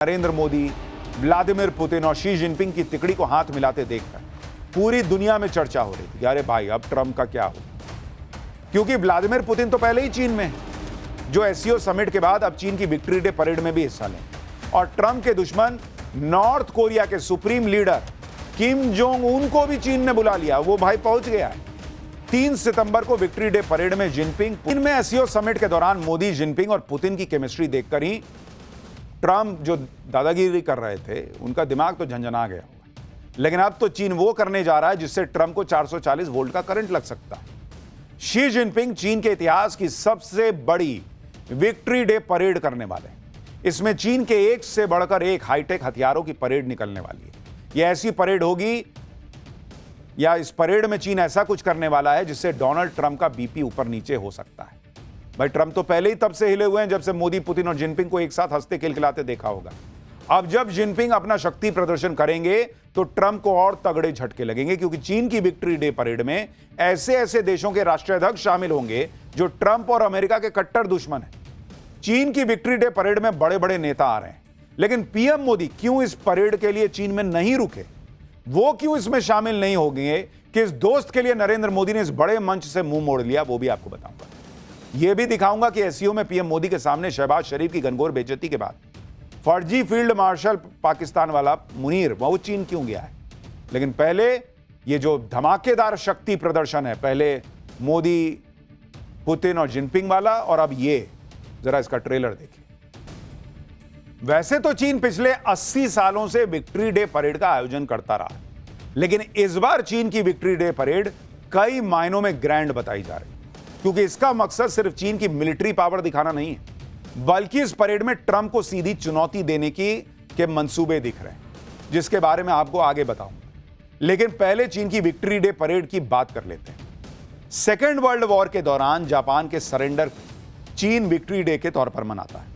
Narendra Modi, Vladimir Putin और Xi Jinping की तिकड़ी को हाथ मिलाते देखकर पूरी दुनिया में चर्चा हो रही थी। अरे भाई, अब ट्रंप का क्या हो, क्योंकि व्लादिमीर पुतिन तो पहले ही चीन में है, जो एससीओ समिट के बाद अब चीन की विक्ट्री डे परेड में भी हिस्सा लें। और ट्रंप के दुश्मन नॉर्थ कोरिया के supreme leader Kim Jong Un को भी चीन ने बुला लिया। वो भाई पहुंच गया है। 3 सितंबर को विक्ट्री डे परेड में जिनपिंग, इनमें एससीओ समिट के दौरान मोदी, जिनपिंग और पुतिन की केमिस्ट्री देखकर ही ट्रंप जो दादागिरी कर रहे थे उनका दिमाग तो झंझना गया होगा। लेकिन अब तो चीन वो करने जा रहा है जिससे ट्रंप को 440 वोल्ट का करंट लग सकता है। शी जिनपिंग चीन के इतिहास की सबसे बड़ी विक्ट्री डे परेड करने वाले हैं। इसमें चीन के एक से बढ़कर एक हाईटेक हथियारों की परेड निकलने वाली है। यह ऐसी परेड होगी, या इस परेड में चीन ऐसा कुछ करने वाला है जिससे डोनाल्ड ट्रंप का बीपी ऊपर नीचे हो सकता है। भाई, ट्रंप तो पहले ही तब से हिले हुए हैं जब से मोदी, पुतिन और जिनपिंग को एक साथ हंसते खिलखिलाते देखा होगा। अब जब जिनपिंग अपना शक्ति प्रदर्शन करेंगे तो ट्रंप को और तगड़े झटके लगेंगे, क्योंकि चीन की विक्ट्री डे परेड में ऐसे ऐसे देशों के राष्ट्राध्यक्ष शामिल होंगे जो ट्रंप और अमेरिका के कट्टर दुश्मन हैं। चीन की विक्ट्री डे परेड में बड़े बड़े नेता आ रहे हैं, लेकिन पीएम मोदी क्यों इस परेड के लिए चीन में नहीं रुके, वो क्यों इसमें शामिल नहीं हो गए, कि इस दोस्त के लिए नरेंद्र मोदी ने इस बड़े मंच से मुंह मोड़ लिया, वो भी आपको बताऊंगा। यह भी दिखाऊंगा कि एससीओ में पीएम मोदी के सामने शहबाज शरीफ की घनघोर बेइज्जती के बाद फर्जी फील्ड मार्शल पाकिस्तान वाला मुनीर वो चीन क्यों गया है। लेकिन पहले ये जो धमाकेदार शक्ति प्रदर्शन है, पहले मोदी, पुतिन और जिनपिंग वाला, और अब ये जरा इसका ट्रेलर देखिए। वैसे तो चीन पिछले 80 सालों से विक्ट्री डे परेड का आयोजन करता रहा, लेकिन इस बार चीन की विक्ट्री डे परेड कई मायनों में ग्रैंड बताई जा रही है, क्योंकि इसका मकसद सिर्फ चीन की मिलिट्री पावर दिखाना नहीं है, बल्कि इस परेड में ट्रंप को सीधी चुनौती देने के मंसूबे दिख रहे हैं, जिसके बारे में आपको आगे बताऊंगा। लेकिन पहले चीन की विक्ट्री डे परेड की बात कर लेते हैं। सेकेंड वर्ल्ड वॉर के दौरान जापान के सरेंडर को चीन विक्ट्री डे के तौर पर मनाता है।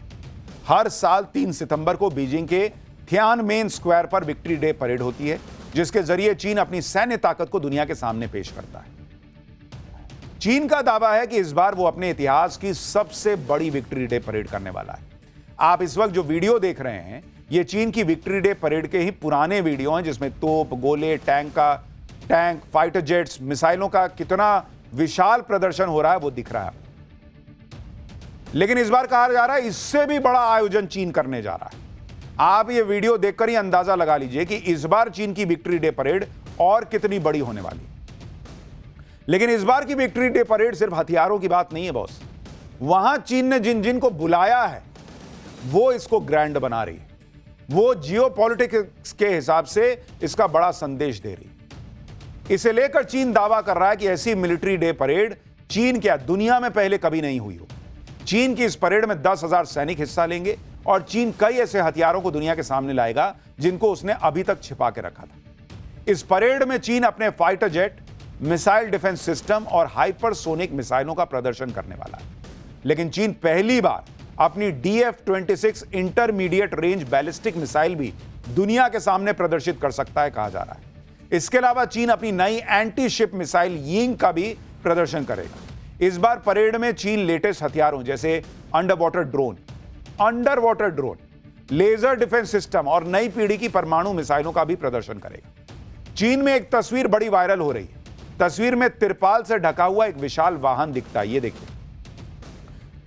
हर साल 3 सितंबर को बीजिंग के थियानमेन स्क्वायर पर विक्ट्री डे परेड होती है, जिसके जरिए चीन अपनी सैन्य ताकत को दुनिया के सामने पेश करता है। चीन का दावा है कि इस बार वो अपने इतिहास की सबसे बड़ी विक्ट्री डे परेड करने वाला है। आप इस वक्त जो वीडियो देख रहे हैं, ये चीन की विक्ट्री डे परेड के ही पुराने वीडियो हैं, जिसमें तोप, गोले, टैंक, फाइटर जेट्स, मिसाइलों का कितना विशाल प्रदर्शन हो रहा है वो दिख रहा है। लेकिन इस बार कहा जा रहा है इससे भी बड़ा आयोजन चीन करने जा रहा है। आप ये वीडियो देखकर ही अंदाजा लगा लीजिए कि इस बार चीन की विक्ट्री डे परेड और कितनी बड़ी होने वाली है। लेकिन इस बार की विक्ट्री डे परेड सिर्फ हथियारों की बात नहीं है बॉस। वहां चीन ने जिन जिन को बुलाया है वो इसको ग्रैंड बना रही है। वो जियोपॉलिटिक्स के हिसाब से इसका बड़ा संदेश दे रही है। इसे लेकर चीन दावा कर रहा है कि ऐसी मिलिट्री डे परेड चीन क्या दुनिया में पहले कभी नहीं हुई हो। चीन की इस परेड में 10,000 सैनिक हिस्सा लेंगे और चीन कई ऐसे हथियारों को दुनिया के सामने लाएगा जिनको उसने अभी तक छिपा के रखा था। इस परेड में चीन अपने fighter jet, missile defence system और हाइपरसोनिक मिसाइलों का प्रदर्शन करने वाला है। लेकिन चीन पहली बार अपनी DF-26 intermediate range ballistic missile भी दुनिया के सामने प्रदर्शित कर सकता है, कहा जा रहा है। इसके अलावा चीन अपनी नई एंटी शिप मिसाइल यिंग का भी प्रदर्शन करेगा। इस बार परेड में चीन लेटेस्ट हथियारों जैसे under water drone, laser defence system और नई पीढ़ी की परमाणु मिसाइलों का भी प्रदर्शन करेगा। चीन में एक तस्वीर बड़ी वायरल हो रही है। तस्वीर में तिरपाल से ढका हुआ एक विशाल वाहन दिखता है। ये देखिए,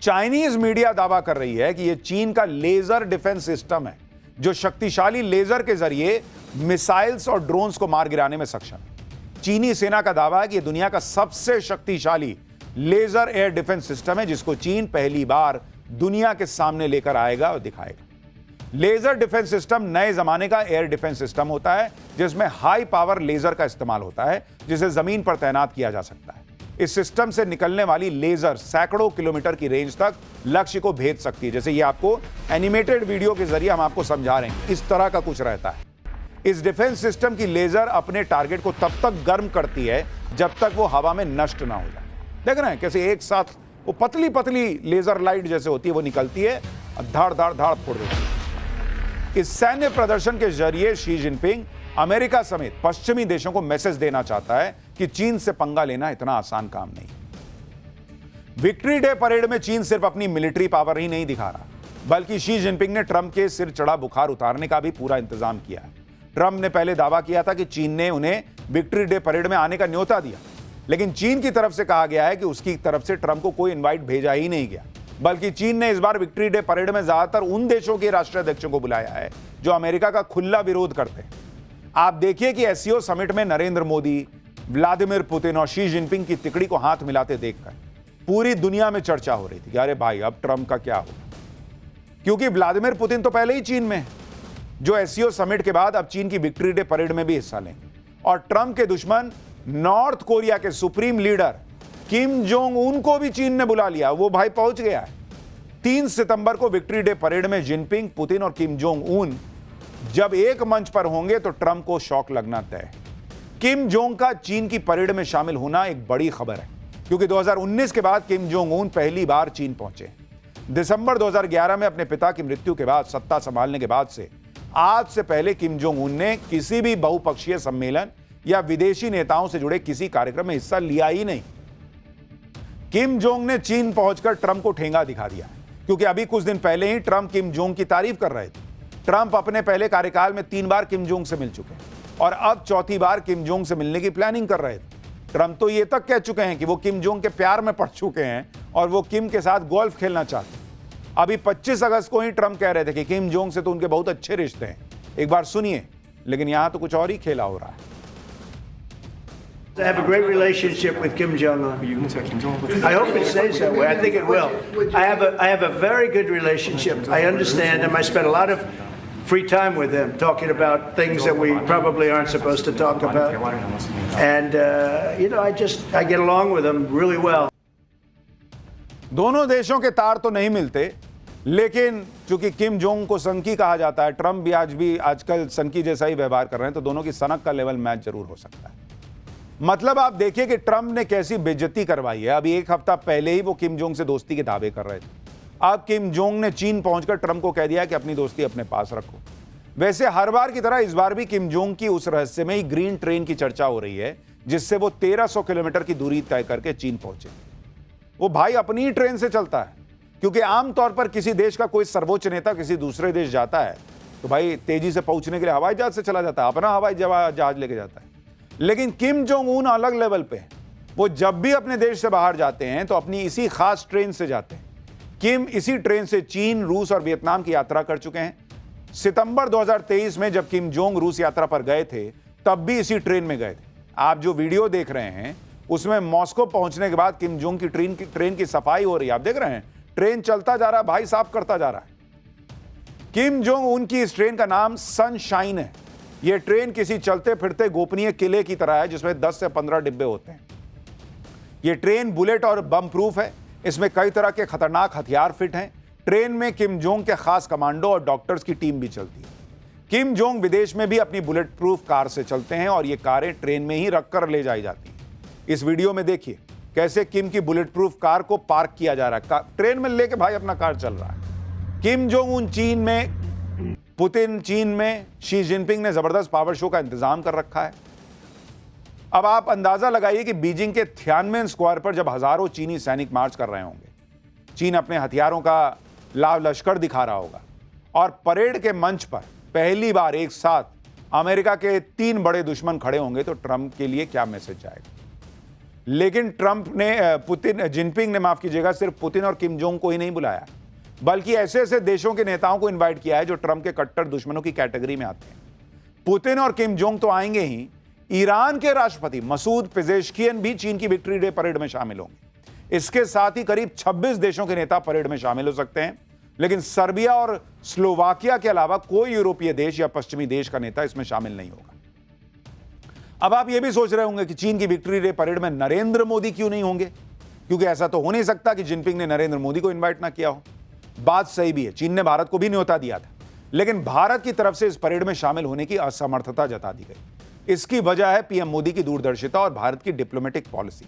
चाइनीज मीडिया दावा कर रही है कि यह चीन का लेजर डिफेंस सिस्टम है, जो शक्तिशाली लेजर के जरिए मिसाइल्स और ड्रोन्स को मार गिराने में सक्षम है। चीनी सेना का दावा है कि यह दुनिया का सबसे शक्तिशाली लेजर एयर डिफेंस सिस्टम है, जिसको चीन पहली बार दुनिया के सामने लेकर आएगा और दिखाएगा। लेजर डिफेंस सिस्टम नए जमाने का एयर डिफेंस सिस्टम होता है, जिसमें हाई पावर लेजर का इस्तेमाल होता है, जिसे जमीन पर तैनात किया जा सकता है। इस सिस्टम से निकलने वाली लेजर सैकड़ों किलोमीटर की रेंज तक लक्ष्य को भेद सकती है। जैसे ये आपको एनिमेटेड वीडियो के जरिए हम आपको समझा रहे हैं, इस तरह का कुछ रहता है। इस डिफेंस सिस्टम की लेजर अपने टारगेट को तब तक गर्म करती है जब तक वो हवा में नष्ट ना हो जाए। देख रहे हैं कैसे एक साथ वो पतली पतली लेजर लाइट जैसे होती है वो निकलती है और धाड़ धाड़ धाड़ फोड़ देती है। इस सैन्य प्रदर्शन के जरिए शी जिनपिंग अमेरिका समेत पश्चिमी देशों को मैसेज देना चाहता है कि चीन से पंगा लेना इतना आसान काम नहीं। विक्ट्री डे परेड में चीन सिर्फ अपनी मिलिट्री पावर ही नहीं दिखा रहा, बल्कि शी जिनपिंग ने ट्रंप के सिर चढ़ा बुखार उतारने का भी पूरा इंतजाम किया है। ट्रंप ने पहले दावा किया था कि चीन ने उन्हें विक्ट्री डे परेड में आने का न्योता दिया, लेकिन चीन की तरफ से कहा गया है कि उसकी तरफ से ट्रंप को कोई इनवाइट भेजा ही नहीं गया, बल्कि चीन ने इस बार विक्ट्री डे परेड में ज्यादातर उन देशों के राष्ट्राध्यक्षों को बुलाया है जो अमेरिका का खुला विरोध करते हैं। आप देखिए कि एससीओ समिट में नरेंद्र मोदी, व्लादिमीर पुतिन और शी जिनपिंग की तिकड़ी को हाथ मिलाते देखकर पूरी दुनिया में चर्चा हो रही थी कि अरे भाई अब ट्रंप का क्या होगा, क्योंकि व्लादिमीर पुतिन तो पहले ही चीन में है, जो एससीओ समिट के बाद अब चीन की विक्ट्री डे परेड में भी हिस्सा लेंगे। और ट्रंप के दुश्मन नॉर्थ कोरिया के supreme leader Kim Jong Un को भी चीन ने बुला लिया, वो भाई पहुंच गया है। 3 सितंबर को विक्ट्री डे परेड में जिनपिंग, पुतिन और किम जोंग उन जब एक मंच पर होंगे तो ट्रंप को शॉक लगना तय है। किम जोंग का चीन की परेड में शामिल होना एक बड़ी खबर है, क्योंकि 2019 के बाद किम जोंग उन पहली बार चीन पहुंचे। दिसंबर 2011 में अपने पिता की मृत्यु के बाद सत्ता संभालने के बाद से आज से पहले किम जोंग उन ने किसी भी बहुपक्षीय सम्मेलन या विदेशी नेताओं से जुड़े किसी कार्यक्रम में हिस्सा लिया ही नहीं। किम जोंग ने चीन पहुंचकर ट्रंप को ठेंगा दिखा दिया, क्योंकि अभी कुछ दिन पहले ही ट्रंप किम जोंग की तारीफ कर रहे थे। ट्रंप अपने पहले कार्यकाल में 3 बार किम जोंग से मिल चुके हैं और अब चौथी बार किम जोंग से मिलने की प्लानिंग कर रहे थे। ट्रंप तो ये तक कह चुके हैं कि वो किम जोंग के प्यार में पड़ चुके हैं और वो किम के साथ गोल्फ खेलना चाहते हैं। अभी 25 अगस्त को ही ट्रंप कह रहे थे कि किम जोंग से तो उनके बहुत अच्छे रिश्ते हैं। एक बार सुनिए, लेकिन यहां तो कुछ और ही खेला हो रहा है। I have a great relationship with Kim Jong-un. I hope it stays that way. I think it will. I have a very good relationship. I understand him. I spent a lot of free time with him talking about things that we probably aren't supposed to talk about. And I get along with him really well. दोनों देशों के तार तो नहीं मिलते, लेकिन चूंकि Kim Jong को सनकी कहा जाता है, ट्रंप भी आजकल सनकी जैसा ही व्यवहार कर रहे हैं, तो दोनों की सनक का लेवल मैच जरूर हो सकता है। मतलब आप देखिए कि ट्रंप ने कैसी बेइज्जती करवाई है। अभी एक हफ्ता पहले ही वो किम जोंग से दोस्ती के दावे कर रहे थे, अब किम जोंग ने चीन पहुंचकर ट्रंप को कह दिया कि अपनी दोस्ती अपने पास रखो। वैसे हर बार की तरह इस बार भी किम जोंग की उस रहस्यमयी ग्रीन ट्रेन की चर्चा हो रही है, जिससे वो 1300 किलोमीटर की दूरी तय करके चीन पहुंचे। वो भाई अपनी ही ट्रेन से चलता है, क्योंकि आमतौर पर किसी देश का कोई सर्वोच्च नेता किसी दूसरे देश जाता है तो भाई तेजी से पहुंचने के लिए हवाई जहाज से चला जाता है, अपना हवाई जहाज लेके जाता है। लेकिन किम जोंग उन अलग लेवल पे हैं। वो जब भी अपने देश से बाहर जाते हैं तो अपनी इसी खास ट्रेन से जाते हैं। किम इसी ट्रेन से चीन, रूस और वियतनाम की यात्रा कर चुके हैं। सितंबर 2023 में जब किम जोंग रूस यात्रा पर गए थे, तब भी इसी ट्रेन में गए थे। आप जो वीडियो देख रहे हैं उसमें मॉस्को पहुंचने के बाद किम जोंग की ट्रेन की सफाई हो रही है। आप देख रहे हैं ट्रेन चलता जा रहा है, भाई साफ करता जा रहा है। किम जोंग उनकी इस ट्रेन का नाम सनशाइन है। यह ट्रेन किसी चलते फिरते गोपनीय किले की तरह है, जिसमें 10 से 15 डिब्बे होते हैं। यह ट्रेन बुलेट और बम प्रूफ है। इसमें कई तरह के खतरनाक हथियार फिट हैं। ट्रेन में किम जोंग के खास कमांडो और डॉक्टर्स की टीम भी चलती है। किम जोंग विदेश में भी अपनी बुलेट प्रूफ कार से चलते हैं और ये कारें ट्रेन में ही रखकर ले जाई जाती हैं। इस वीडियो में देखिए कैसे किम की बुलेट प्रूफ कार को पार्क किया जा रहा है। ट्रेन में लेके भाई अपना कार चल रहा है। किम जोंग उन चीन में, पुतिन चीन में, शी जिनपिंग ने जबरदस्त पावर शो का इंतजाम कर रखा है। अब आप अंदाजा लगाइए कि बीजिंग के थियानमेन स्क्वायर पर जब हजारों चीनी सैनिक मार्च कर रहे होंगे, चीन अपने हथियारों का लाव लश्कर दिखा रहा होगा और परेड के मंच पर पहली बार एक साथ अमेरिका के 3 बड़े दुश्मन खड़े होंगे, तो ट्रंप के लिए क्या मैसेज जाएगा। लेकिन जिनपिंग ने माफ कीजिएगा, सिर्फ पुतिन और किम जोंग को ही नहीं बुलाया, बल्कि ऐसे ऐसे देशों के नेताओं को इनवाइट किया है जो ट्रंप के कट्टर दुश्मनों की कैटेगरी में आते हैं। पुतिन और किम जोंग तो आएंगे ही, ईरान के राष्ट्रपति मसूद पेजेश्कियन भी चीन की विक्ट्री डे परेड में शामिल होंगे। इसके साथ ही करीब 26 देशों के नेता परेड में शामिल हो सकते हैं, लेकिन सर्बिया और स्लोवाकिया के अलावा कोई यूरोपीय देश या पश्चिमी देश का नेता इसमें शामिल नहीं होगा। अब आप यह भी सोच रहे होंगे कि चीन की विक्ट्री डे परेड में नरेंद्र मोदी क्यों नहीं होंगे, क्योंकि ऐसा तो हो नहीं सकता कि जिनपिंग ने नरेंद्र मोदी को इन्वाइट ना किया हो। बात सही भी है, चीन ने भारत को भी न्योता दिया था, लेकिन भारत की तरफ से इस परेड में शामिल होने की असमर्थता जता दी गई। इसकी वजह है पीएम मोदी की दूरदर्शिता और भारत की डिप्लोमेटिक पॉलिसी।